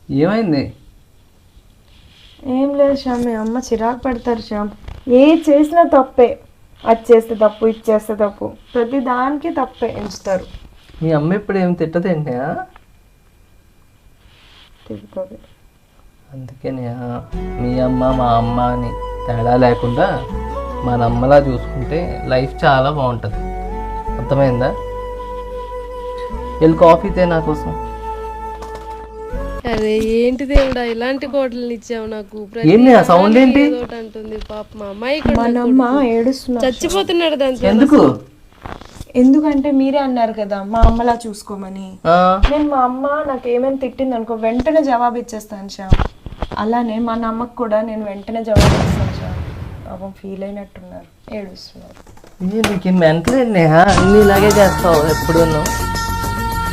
ఏమైంది? ఏం లేదు శ్యామ్, మీ అమ్మ చిరాకు పడతారు శ్యామ్. ఏ చేసినా తప్పే, అది చేస్తే తప్పు, ఇది చేస్తే తప్పు, ప్రతి దానికి తప్పే ఎంచుతారు. మీ అమ్మ ఇప్పుడు ఏం తిట్టదేంటి? తిరుగుతుంది. అందుకనే మీ అమ్మ మా అమ్మ అని తేడా లేకుండా మన అమ్మలా చూసుకుంటే లైఫ్ చాలా బాగుంటుంది. అర్థమైందా? వెళ్ళి కాఫీ తే నా కోసం. అరే ఏంటి దేవుడా, ఇలాంటి కోటలు ఇచ్చావు నాకు. ఏంటి ఆ సౌండ్ ఏంటి? అంటుంది పాప మా అమ్మాయి ఇక్కడ మన అమ్మ ఏడుస్తున్నా. చచ్చిపోతున్నాడు దాంట్లో. ఎందుకు? ఎందుకంటే మీరే అన్నారు కదా మా అమ్మలా చూసుకోమని. నేను మా అమ్మ నాకు ఏమైనా తిట్టింది అనుకో వెంటనే జవాబు ఇచ్చేస్తాను శ్యామ్. అలానే మా అమ్మకు కూడా నేను వెంటనే జవాబు ఇస్తాను శ్యామ్. పాపం ఫీల్ అయినట్టున్నారు, ఏడుస్తున్నారు. నీకు మెంటల్ అన్నీ ఇలాగే చేస్తావు ఎప్పుడు.